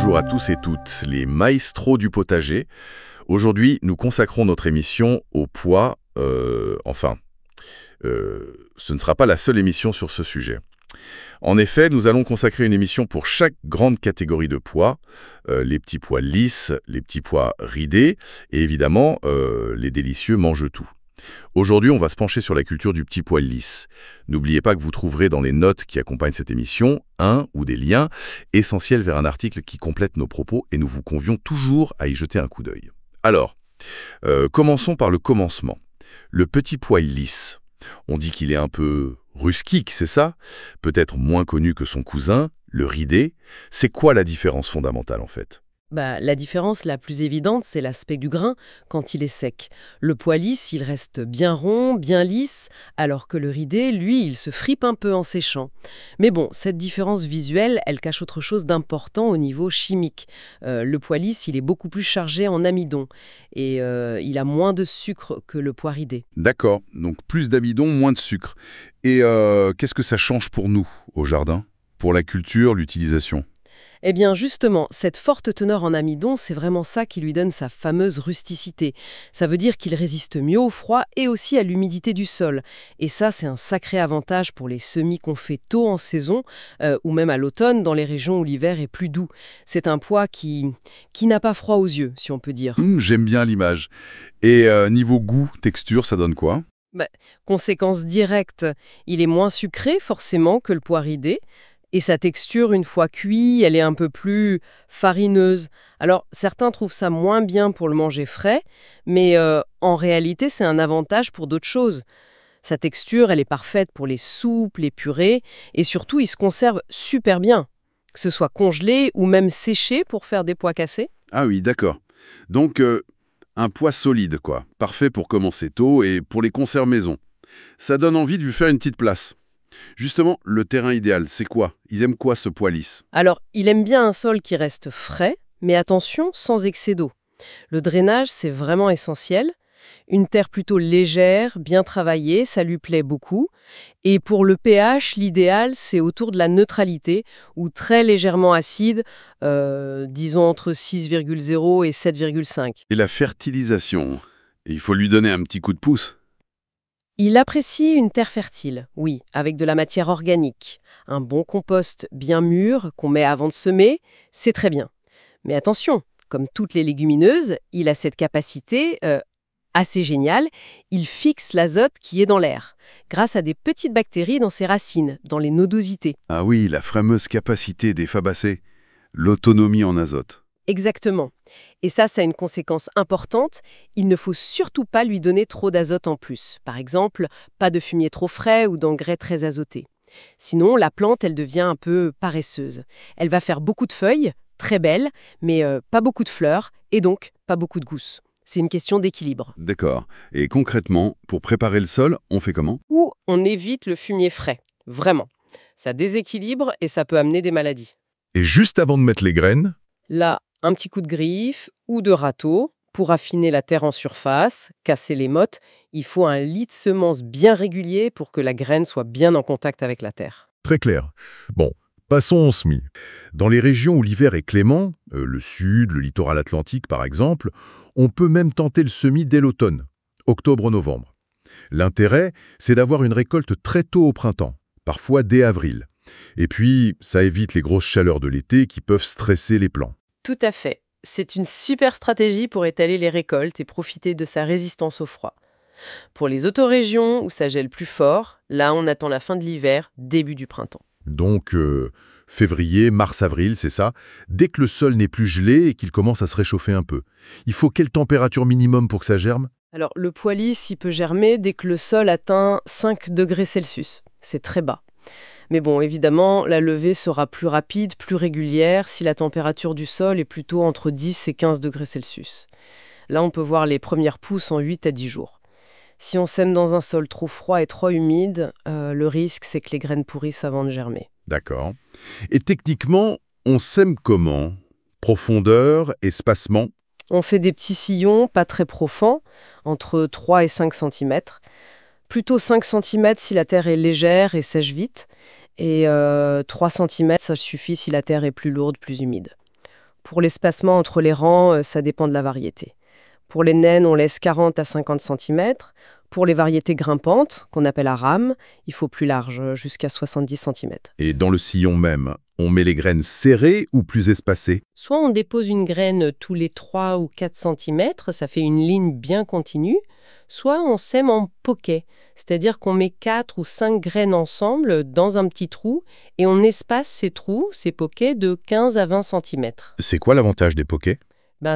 Bonjour à tous et toutes, les maestros du potager. Aujourd'hui, nous consacrons notre émission au pois. Ce ne sera pas la seule émission sur ce sujet. En effet, nous allons consacrer une émission pour chaque grande catégorie de pois, les petits pois lisses, les petits pois ridés, et évidemment, les délicieux mange-tout. Aujourd'hui, on va se pencher sur la culture du petit pois lisse. N'oubliez pas que vous trouverez dans les notes qui accompagnent cette émission un ou des liens essentiels vers un article qui complète nos propos et nous vous convions toujours à y jeter un coup d'œil. Alors, commençons par le commencement. Le petit pois lisse. On dit qu'il est un peu rustique, c'est ça? Peut-être moins connu que son cousin, le ridé. C'est quoi la différence fondamentale en fait? La différence la plus évidente, c'est l'aspect du grain quand il est sec. Le pois lisse, il reste bien rond, bien lisse, alors que le ridé, lui, il se fripe un peu en séchant. Mais bon, cette différence visuelle, elle cache autre chose d'important au niveau chimique. Le pois lisse, il est beaucoup plus chargé en amidon et il a moins de sucre que le pois ridé. D'accord, donc plus d'amidon, moins de sucre. Et qu'est-ce que ça change pour nous, au jardin? Pour la culture, l'utilisation? Eh bien justement, cette forte teneur en amidon, c'est vraiment ça qui lui donne sa fameuse rusticité. Ça veut dire qu'il résiste mieux au froid et aussi à l'humidité du sol. Et ça, c'est un sacré avantage pour les semis qu'on fait tôt en saison ou même à l'automne dans les régions où l'hiver est plus doux. C'est un pois qui n'a pas froid aux yeux, si on peut dire. J'aime bien l'image. Et niveau goût, texture, ça donne quoi? Conséquence directe, il est moins sucré forcément que le pois ridé. Et sa texture, une fois cuit, elle est un peu plus farineuse. Alors, certains trouvent ça moins bien pour le manger frais, mais en réalité, c'est un avantage pour d'autres choses. Sa texture, elle est parfaite pour les soupes, les purées, et surtout, il se conserve super bien, que ce soit congelé ou même séché pour faire des pois cassés. Ah oui, d'accord. Donc, un pois solide, quoi. Parfait pour commencer tôt et pour les conserves maison. Ça donne envie de lui faire une petite place. Justement, le terrain idéal, c'est quoi? Ils aiment quoi, ce pois lisse? Alors, il aime bien un sol qui reste frais, mais attention, sans excès d'eau. Le drainage, c'est vraiment essentiel. Une terre plutôt légère, bien travaillée, ça lui plaît beaucoup. Et pour le pH, l'idéal, c'est autour de la neutralité, ou très légèrement acide, disons entre 6,0 et 7,5. Et la fertilisation, il faut lui donner un petit coup de pouce. Il apprécie une terre fertile, oui, avec de la matière organique. Un bon compost bien mûr qu'on met avant de semer, c'est très bien. Mais attention, comme toutes les légumineuses, il a cette capacité assez géniale, il fixe l'azote qui est dans l'air, grâce à des petites bactéries dans ses racines, dans les nodosités. Ah oui, la fameuse capacité des fabacées, l'autonomie en azote. Exactement. Et ça a une conséquence importante. Il ne faut surtout pas lui donner trop d'azote en plus. Par exemple, pas de fumier trop frais ou d'engrais très azotés. Sinon, la plante, elle devient un peu paresseuse. Elle va faire beaucoup de feuilles, très belles, mais pas beaucoup de fleurs, et donc pas beaucoup de gousses. C'est une question d'équilibre. D'accord. Et concrètement, pour préparer le sol, on fait comment? Ou on évite le fumier frais. Vraiment. Ça déséquilibre et ça peut amener des maladies. Et juste avant de mettre les graines? Là, un petit coup de griffe ou de râteau pour affiner la terre en surface, casser les mottes. Il faut un lit de semences bien régulier pour que la graine soit bien en contact avec la terre. Très clair. Bon, passons au semis. Dans les régions où l'hiver est clément, le sud, le littoral atlantique par exemple, on peut même tenter le semis dès l'automne, octobre-novembre. L'intérêt, c'est d'avoir une récolte très tôt au printemps, parfois dès avril. Et puis, ça évite les grosses chaleurs de l'été qui peuvent stresser les plants. Tout à fait. C'est une super stratégie pour étaler les récoltes et profiter de sa résistance au froid. Pour les autorégions où ça gèle plus fort, là on attend la fin de l'hiver, début du printemps. Donc, février, mars, avril, c'est ça, dès que le sol n'est plus gelé et qu'il commence à se réchauffer un peu. Il faut quelle température minimum pour que ça germe? Alors le pois lisse, il peut germer dès que le sol atteint 5 degrés Celsius. C'est très bas. Mais bon, évidemment, la levée sera plus rapide, plus régulière si la température du sol est plutôt entre 10 et 15 degrés Celsius. Là, on peut voir les premières pousses en 8 à 10 jours. Si on sème dans un sol trop froid et trop humide, le risque, c'est que les graines pourrissent avant de germer. D'accord. Et techniquement, on sème comment? Profondeur, espacement? On fait des petits sillons, pas très profonds, entre 3 et 5 cm. Plutôt 5 cm si la terre est légère et sèche vite. Et 3 cm, ça suffit si la terre est plus lourde, plus humide. Pour l'espacement entre les rangs, ça dépend de la variété. Pour les naines, on laisse 40 à 50 cm. Pour les variétés grimpantes, qu'on appelle à rame, il faut plus large, jusqu'à 70 cm. Et dans le sillon même, on met les graines serrées ou plus espacées? Soit on dépose une graine tous les 3 ou 4 cm, ça fait une ligne bien continue, soit on sème en poquet, c'est-à-dire qu'on met 4 ou 5 graines ensemble dans un petit trou et on espace ces trous, ces poquets, de 15 à 20 cm. C'est quoi l'avantage des poquets?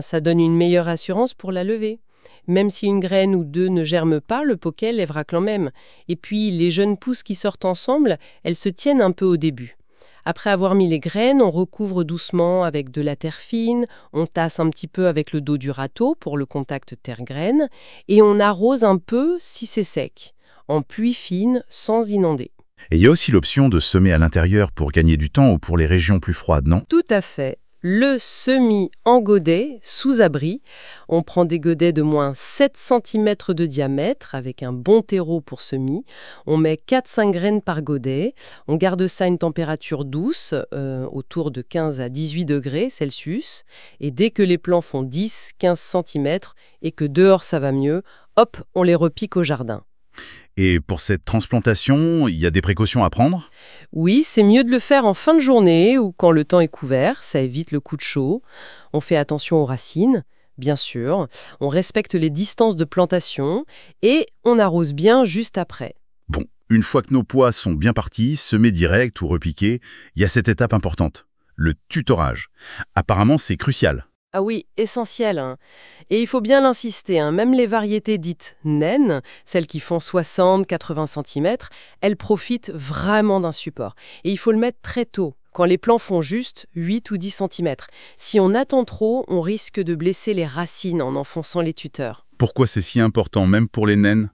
Ça donne une meilleure assurance pour la levée. Même si une graine ou deux ne germe pas, le poquet lèvera quand même. Et puis, les jeunes pousses qui sortent ensemble, elles se tiennent un peu au début. Après avoir mis les graines, on recouvre doucement avec de la terre fine, on tasse un petit peu avec le dos du râteau pour le contact terre-graine, et on arrose un peu si c'est sec, en pluie fine, sans inonder. Et il y a aussi l'option de semer à l'intérieur pour gagner du temps ou pour les régions plus froides, non? Tout à fait. Le semis en godet, sous abri. On prend des godets de moins 7 cm de diamètre avec un bon terreau pour semis. On met 4-5 graines par godet. On garde ça à une température douce, autour de 15 à 18 degrés Celsius. Et dès que les plants font 10-15 cm et que dehors ça va mieux, hop, on les repique au jardin. Et pour cette transplantation, il y a des précautions à prendre? Oui, c'est mieux de le faire en fin de journée ou quand le temps est couvert, ça évite le coup de chaud. On fait attention aux racines, bien sûr. On respecte les distances de plantation et on arrose bien juste après. Bon, une fois que nos pois sont bien partis, semés direct ou repiqués, il y a cette étape importante, le tutorage. Apparemment, c'est crucial. Ah oui, essentiel, hein. Et il faut bien l'insister, hein. Même les variétés dites naines, celles qui font 60-80 cm, elles profitent vraiment d'un support. Et il faut le mettre très tôt, quand les plants font juste 8 ou 10 cm. Si on attend trop, on risque de blesser les racines en enfonçant les tuteurs. Pourquoi c'est si important, même pour les naines?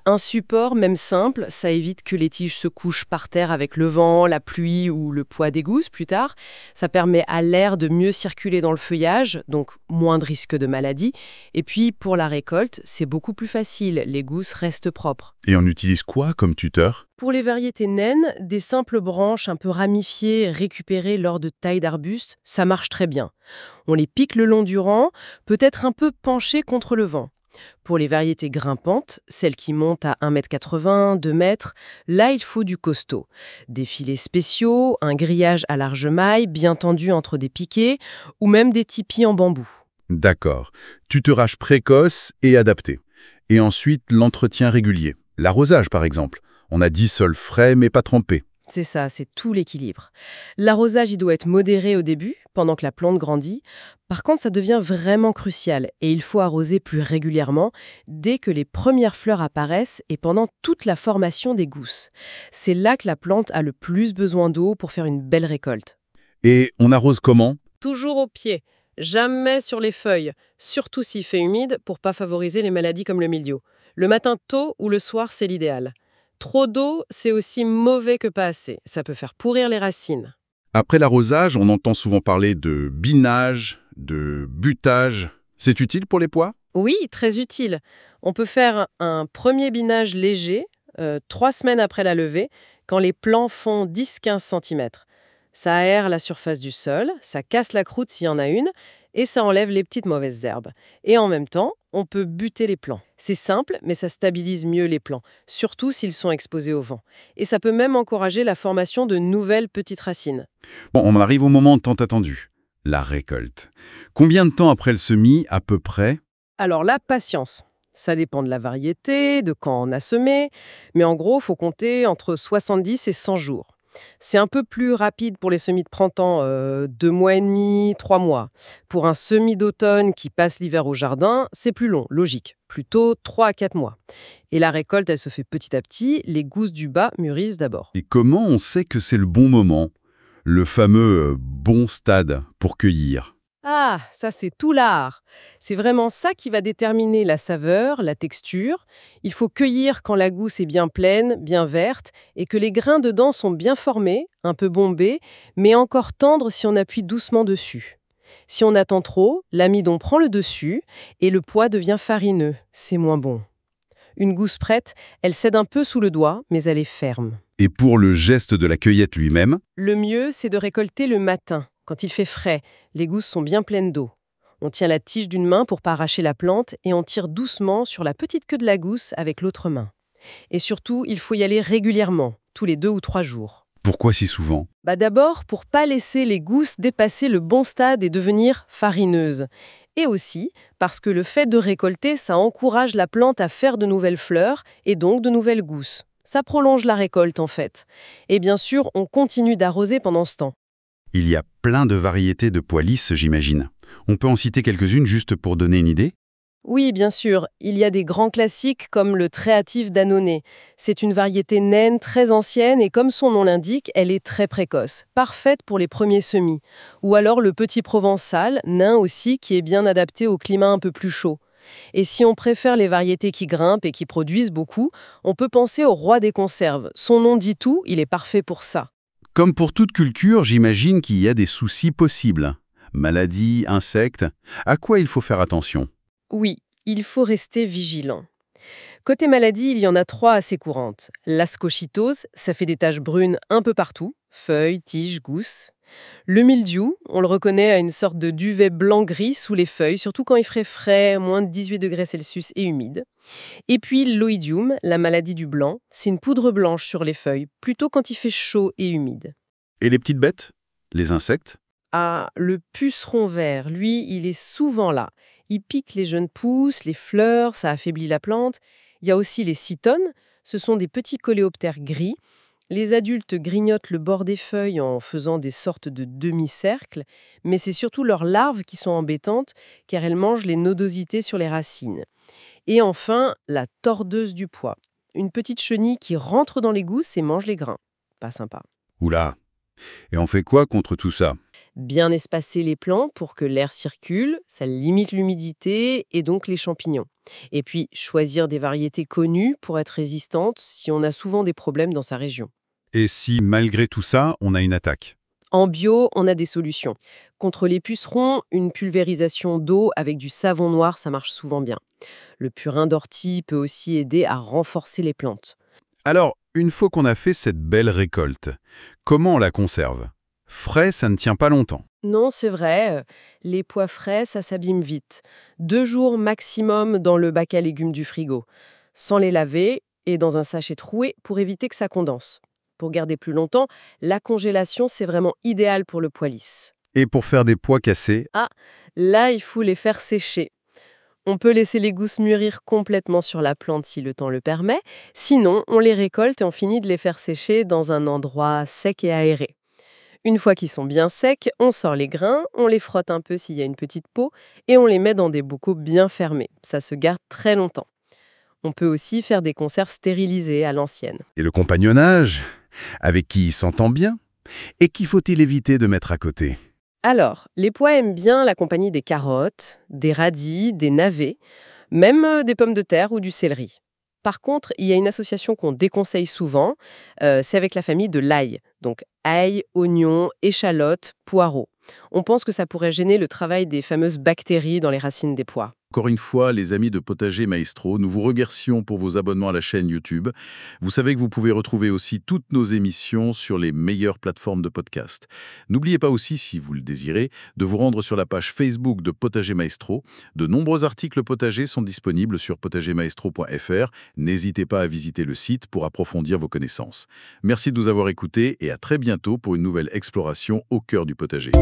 Un support, même simple, ça évite que les tiges se couchent par terre avec le vent, la pluie ou le poids des gousses plus tard. Ça permet à l'air de mieux circuler dans le feuillage, donc moins de risque de maladie. Et puis, pour la récolte, c'est beaucoup plus facile, les gousses restent propres. Et on utilise quoi comme tuteur? Pour les variétés naines, des simples branches un peu ramifiées récupérées lors de tailles d'arbustes, ça marche très bien. On les pique le long du rang, peut-être un peu penchées contre le vent. Pour les variétés grimpantes, celles qui montent à 1,80 m, 2 m, là il faut du costaud. Des filets spéciaux, un grillage à large maille bien tendu entre des piquets ou même des tipis en bambou. D'accord. Tutorage précoce et adapté. Et ensuite, l'entretien régulier. L'arrosage, par exemple. On a dit sol frais mais pas trempé. C'est ça, c'est tout l'équilibre. L'arrosage, il doit être modéré au début, pendant que la plante grandit. Par contre, ça devient vraiment crucial et il faut arroser plus régulièrement dès que les premières fleurs apparaissent et pendant toute la formation des gousses. C'est là que la plante a le plus besoin d'eau pour faire une belle récolte. Et on arrose comment? Toujours au pied, jamais sur les feuilles, surtout s'il fait humide pour pas favoriser les maladies comme le mildiou. Le matin tôt ou le soir, c'est l'idéal. Trop d'eau, c'est aussi mauvais que pas assez. Ça peut faire pourrir les racines. Après l'arrosage, on entend souvent parler de binage, de butage. C'est utile pour les pois? Oui, très utile. On peut faire un premier binage léger, 3 semaines après la levée, quand les plants font 10-15 cm. Ça aère la surface du sol, ça casse la croûte s'il y en a une, et ça enlève les petites mauvaises herbes. Et en même temps, on peut buter les plants. C'est simple, mais ça stabilise mieux les plants, surtout s'ils sont exposés au vent. Et ça peut même encourager la formation de nouvelles petites racines. Bon, on arrive au moment tant attendu, la récolte. Combien de temps après le semis, à peu près? Alors la patience. Ça dépend de la variété, de quand on a semé, mais en gros, il faut compter entre 70 et 100 jours. C'est un peu plus rapide pour les semis de printemps, 2 mois et demi, 3 mois. Pour un semis d'automne qui passe l'hiver au jardin, c'est plus long, logique, plutôt 3 à 4 mois. Et la récolte, elle se fait petit à petit, les gousses du bas mûrissent d'abord. Et comment on sait que c'est le bon moment? Le fameux bon stade pour cueillir. Ah, ça c'est tout l'art. C'est vraiment ça qui va déterminer la saveur, la texture. Il faut cueillir quand la gousse est bien pleine, bien verte, et que les grains dedans sont bien formés, un peu bombés, mais encore tendres si on appuie doucement dessus. Si on attend trop, l'amidon prend le dessus et le pois devient farineux. C'est moins bon. Une gousse prête, elle cède un peu sous le doigt, mais elle est ferme. Et pour le geste de la cueillette lui-même? Le mieux, c'est de récolter le matin, Quand il fait frais, les gousses sont bien pleines d'eau. On tient la tige d'une main pour pas arracher la plante et on tire doucement sur la petite queue de la gousse avec l'autre main. Et surtout, il faut y aller régulièrement, tous les 2 ou 3 jours. Pourquoi si souvent? D'abord, pour pas laisser les gousses dépasser le bon stade et devenir farineuses. Et aussi parce que le fait de récolter, ça encourage la plante à faire de nouvelles fleurs et donc de nouvelles gousses. Ça prolonge la récolte en fait. Et bien sûr, on continue d'arroser pendant ce temps. Il y a plein de variétés de pois lisses, j'imagine. On peut en citer quelques-unes juste pour donner une idée? Oui, bien sûr, il y a des grands classiques comme le Tréatif d'Annonay. C'est une variété naine très ancienne et comme son nom l'indique, elle est très précoce, parfaite pour les premiers semis. Ou alors le Petit Provençal, nain aussi, qui est bien adapté au climat un peu plus chaud. Et si on préfère les variétés qui grimpent et qui produisent beaucoup, on peut penser au roi des conserves. Son nom dit tout, il est parfait pour ça. Comme pour toute culture, j'imagine qu'il y a des soucis possibles. Maladies, insectes. À quoi il faut faire attention? Oui, il faut rester vigilant. Côté maladie, il y en a 3 assez courantes. L'ascochitose, ça fait des taches brunes un peu partout, feuilles, tiges, gousses. Le mildiou, on le reconnaît à une sorte de duvet blanc-gris sous les feuilles, surtout quand il ferait frais, moins de 18 degrés Celsius et humide. Et puis l'oïdium, la maladie du blanc, c'est une poudre blanche sur les feuilles, plutôt quand il fait chaud et humide. Et les petites bêtes? Les insectes? Ah, le puceron vert, lui, il est souvent là. Il pique les jeunes pousses, les fleurs, ça affaiblit la plante. Il y a aussi les cytones, ce sont des petits coléoptères gris. Les adultes grignotent le bord des feuilles en faisant des sortes de demi-cercles, mais c'est surtout leurs larves qui sont embêtantes, car elles mangent les nodosités sur les racines. Et enfin, la tordeuse du pois, une petite chenille qui rentre dans les gousses et mange les grains. Pas sympa. Oula! Et on fait quoi contre tout ça? Bien espacer les plants pour que l'air circule, ça limite l'humidité et donc les champignons. Et puis, choisir des variétés connues pour être résistantes si on a souvent des problèmes dans sa région. Et si, malgré tout ça, on a une attaque? En bio, on a des solutions. Contre les pucerons, une pulvérisation d'eau avec du savon noir, ça marche souvent bien. Le purin d'ortie peut aussi aider à renforcer les plantes. Alors, une fois qu'on a fait cette belle récolte, comment on la conserve? Frais, ça ne tient pas longtemps. Non, c'est vrai, les pois frais, ça s'abîme vite. 2 jours maximum dans le bac à légumes du frigo, sans les laver et dans un sachet troué pour éviter que ça condense. Pour garder plus longtemps, la congélation, c'est vraiment idéal pour le pois lisse. Et pour faire des pois cassés? Ah, là, il faut les faire sécher. On peut laisser les gousses mûrir complètement sur la plante si le temps le permet. Sinon, on les récolte et on finit de les faire sécher dans un endroit sec et aéré. Une fois qu'ils sont bien secs, on sort les grains, on les frotte un peu s'il y a une petite peau et on les met dans des bocaux bien fermés. Ça se garde très longtemps. On peut aussi faire des conserves stérilisées à l'ancienne. Et le compagnonnage? Avec qui il s'entend bien? Et qui faut-il éviter de mettre à côté? Alors, les pois aiment bien la compagnie des carottes, des radis, des navets, même des pommes de terre ou du céleri. Par contre, il y a une association qu'on déconseille souvent, c'est avec la famille de l'ail. Donc ail, oignon, échalote, poireaux. On pense que ça pourrait gêner le travail des fameuses bactéries dans les racines des pois. Encore une fois, les amis de Potager Maestro, nous vous remercions pour vos abonnements à la chaîne YouTube. Vous savez que vous pouvez retrouver aussi toutes nos émissions sur les meilleures plateformes de podcast. N'oubliez pas aussi, si vous le désirez, de vous rendre sur la page Facebook de Potager Maestro. De nombreux articles potagers sont disponibles sur potagermaestro.fr. N'hésitez pas à visiter le site pour approfondir vos connaissances. Merci de nous avoir écoutés et à très bientôt pour une nouvelle exploration au cœur du potager.